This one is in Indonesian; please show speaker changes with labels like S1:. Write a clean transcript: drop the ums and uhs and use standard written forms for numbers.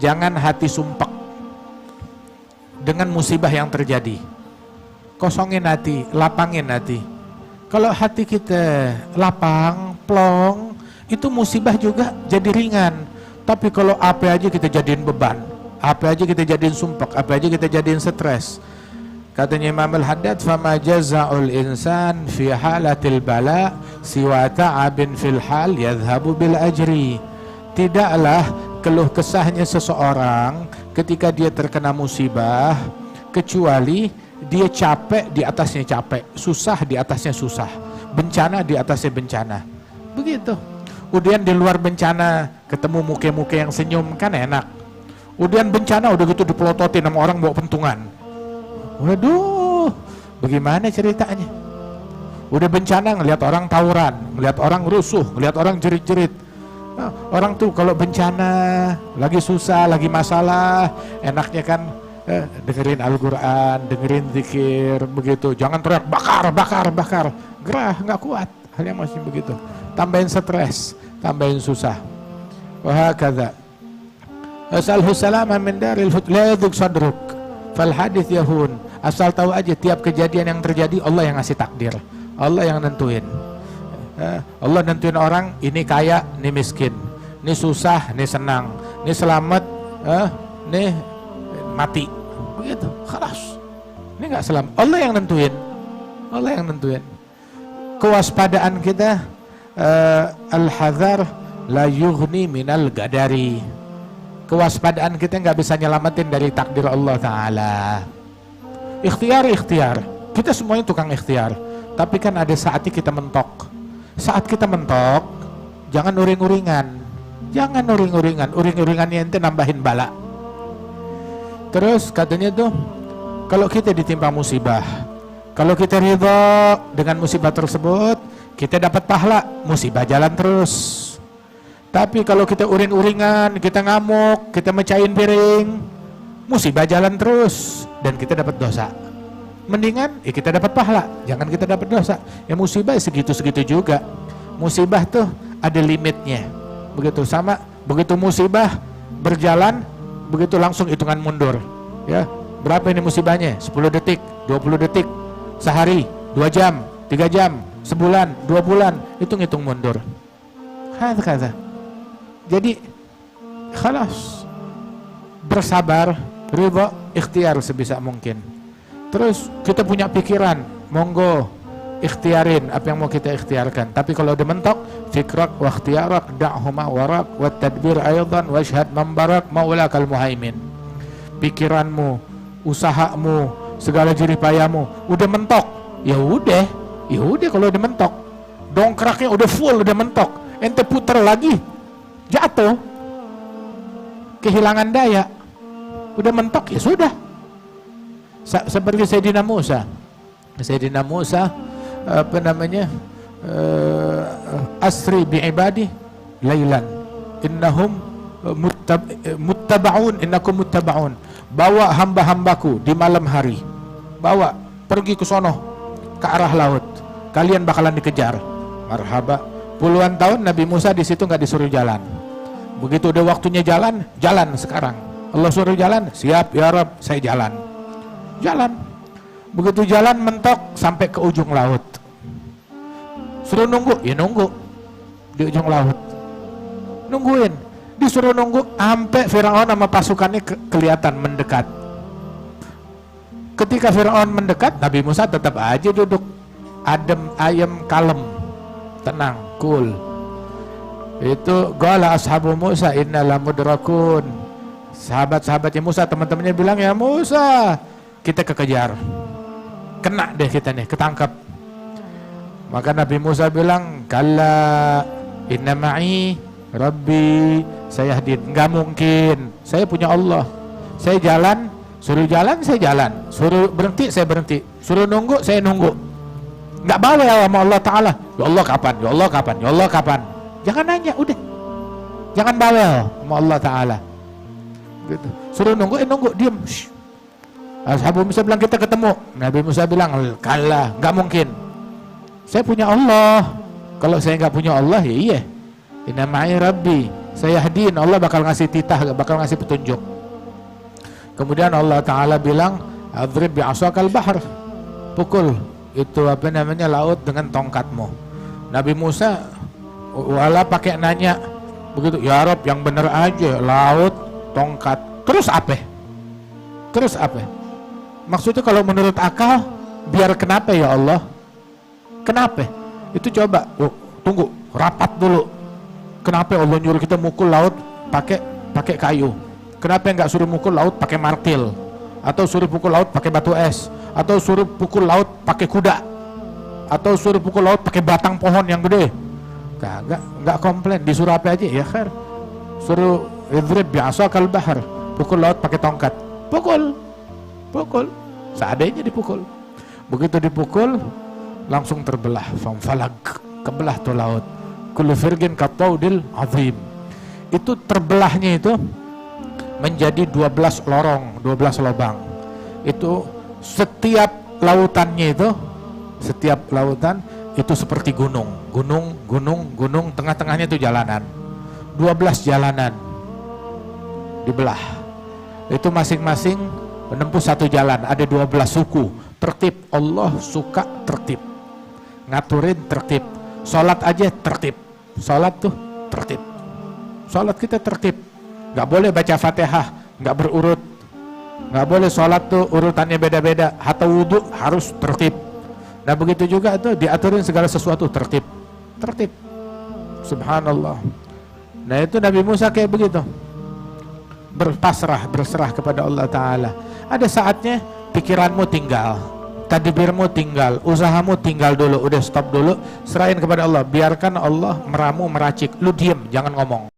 S1: Jangan hati sumpek dengan musibah yang terjadi. Kosongin hati, lapangin hati. Kalau hati kita lapang, plong, itu musibah juga jadi ringan. Tapi kalau apa aja kita jadiin beban, apa aja kita jadiin sumpek, apa aja kita jadiin stres. Katanya Imam Al-Haddad, fama jaza'ul insan fi halatil bala siwa ta'abin fil hal yadhhabu bil ajri. Tidaklah keluh kesahnya seseorang ketika dia terkena musibah kecuali dia capek di atasnya capek, susah di atasnya susah, bencana di atasnya bencana. Begitu. Kemudian di luar bencana ketemu muka-muka yang senyum kan enak. Kemudian bencana udah gitu dipelototin sama orang bawa pentungan. Waduh, bagaimana ceritanya? Udah bencana ngelihat orang tawuran, ngelihat orang rusuh, ngelihat orang jerit-jerit. Orang tuh kalau bencana, lagi susah, lagi masalah, enaknya kan dengerin Al-Quran, dengerin zikir, begitu. Jangan teriak bakar, bakar, bakar. Gerah, nggak kuat. Hal yang masih begitu. Tambahin stres, tambahin susah. Wahakadha. Asalhu salama min daril hud la yadhuk sadruk. Fal hadith yahun. Asal tahu aja tiap kejadian yang terjadi Allah yang ngasih takdir. Allah yang nentuin. Allah nentuin orang, ini kaya, ini miskin, ini susah, ini senang, ini selamat, ini mati, begitu, khalas. Ini nggak selamat, Allah yang nentuin, Allah yang nentuin. Kewaspadaan kita, al-hadhar la yughni minal gadari. Kewaspadaan kita nggak bisa nyelamatin dari takdir Allah Taala. Ikhtiar, kita semuanya tukang ikhtiar, tapi kan ada saatnya kita mentok. Saat kita mentok, jangan uring-uringan. Jangan uring-uringan. Uring-uringannya ente nambahin bala. Terus katanya tuh, kalau kita ditimpa musibah, kalau kita ridho dengan musibah tersebut, kita dapat pahala, musibah jalan terus. Tapi kalau kita uring-uringan, kita ngamuk, kita mecahin piring, musibah jalan terus dan kita dapat dosa. Mendingan kita dapat pahala, jangan kita dapat dosa. Ya musibah segitu-segitu juga. Musibah tuh ada limitnya. Begitu sama, begitu musibah berjalan, begitu langsung hitungan mundur. Ya, berapa ini musibahnya? 10 detik, 20 detik, sehari, 2 jam, 3 jam, sebulan, 2 bulan, hitung mundur. Kata. Jadi khalas, bersabar, ridha, ikhtiar sebisa mungkin. Terus kita punya pikiran, monggo ikhtiarin apa yang mau kita ikhtiarkan. Tapi kalau udah mentok, fikrak wa ikhtiarak da'huma warak wa tadbir aydan wa syahad mambarak maulakal muhaimin. Pikiranmu, usahamu, segala jerih payamu udah mentok. Ya udah kalau udah mentok. Dongkraknya udah full, udah mentok. Ente puter lagi, jatuh. Kehilangan daya. Udah mentok ya sudah. Seperti Sayyidina Musa, asri bi'ibadi laylan innahum muttaba'un, innakum muttaba'un. Bawa hamba-hambaku di malam hari, bawa pergi ke sono, ke arah laut, kalian bakalan dikejar. Marhaba. Puluhan tahun Nabi Musa di situ nggak disuruh jalan. Begitu udah waktunya jalan sekarang. Allah suruh jalan, siap ya Rabb, saya jalan. Begitu jalan mentok sampai ke ujung laut. Suruh nunggu, ya nunggu di ujung laut. Nungguin, disuruh nunggu sampai Firaun sama pasukannya kelihatan mendekat. Ketika Firaun mendekat, Nabi Musa tetap aja duduk adem, ayem, kalem, tenang, cool. Itu qala ashabu Musa inna lamudrakun. Sahabat-sahabatnya Musa, teman-temannya bilang, ya Musa, kita kekejar, kena deh kita nih, ketangkap. Maka Nabi Musa bilang, kalla inna ma'i rabbi sayahdin. Nggak mungkin, saya punya Allah. Saya jalan, suruh jalan saya jalan, suruh berhenti saya berhenti, suruh nunggu saya nunggu. Nggak bawel sama Allah Ta'ala. Ya Allah kapan, ya Allah kapan, ya Allah kapan. Jangan nanya, udah, jangan bawel sama Allah Ta'ala gitu. Suruh nunggu, nunggu, diem. Ashabu Musa bilang, kita ketemu. Nabi Musa bilang, kalah, nggak mungkin. Saya punya Allah. Kalau saya nggak punya Allah, ya iya. Inna ma'i rabbi Sayahdin, Allah bakal ngasih titah, bakal ngasih petunjuk. Kemudian Allah Ta'ala bilang, adrib bi'asakal bahr, pukul itu apa namanya laut dengan tongkatmu. Nabi Musa wala pakai nanya begitu, ya Rob yang bener aja, laut, tongkat, terus apa? Terus apa? Maksudnya kalau menurut akal, biar kenapa ya Allah? Kenapa? Itu coba, tunggu, rapat dulu. Kenapa Allah nyuruh kita mukul laut pakai kayu? Kenapa nggak suruh mukul laut pakai martil? Atau suruh pukul laut pakai batu es? Atau suruh pukul laut pakai kuda? Atau suruh pukul laut pakai batang pohon yang gede? Nggak komplain, disuruh apa aja ya khair. Suruh idrib bi'asakal bahr, pukul laut pakai tongkat. Pukul, seadanya dipukul. Begitu dipukul, langsung terbelah, famfalag, kebelah tuh laut. Kullu firgin kataudil azim. Itu terbelahnya itu menjadi 12 lorong, 12 lubang. Itu setiap lautannya itu, setiap lautan itu seperti gunung, tengah-tengahnya itu jalanan. 12 jalanan dibelah. Itu masing-masing menempuh satu jalan, ada 12 suku. Tertib, Allah suka tertib. Ngaturin tertib. Sholat aja tertib. Sholat tuh tertib. Sholat kita tertib. Gak boleh baca Fatihah gak berurut. Gak boleh sholat tuh urutannya beda-beda. Hatta wudhu harus tertib. Nah begitu juga tuh diaturin segala sesuatu tertib. Tertib. Subhanallah. Nah itu Nabi Musa kayak begitu. Berserah kepada Allah Ta'ala. Ada saatnya pikiranmu tinggal, tadbirmu tinggal, usahamu tinggal dulu, udah stop dulu, serahin kepada Allah, biarkan Allah meramu meracik, lu diem, jangan ngomong.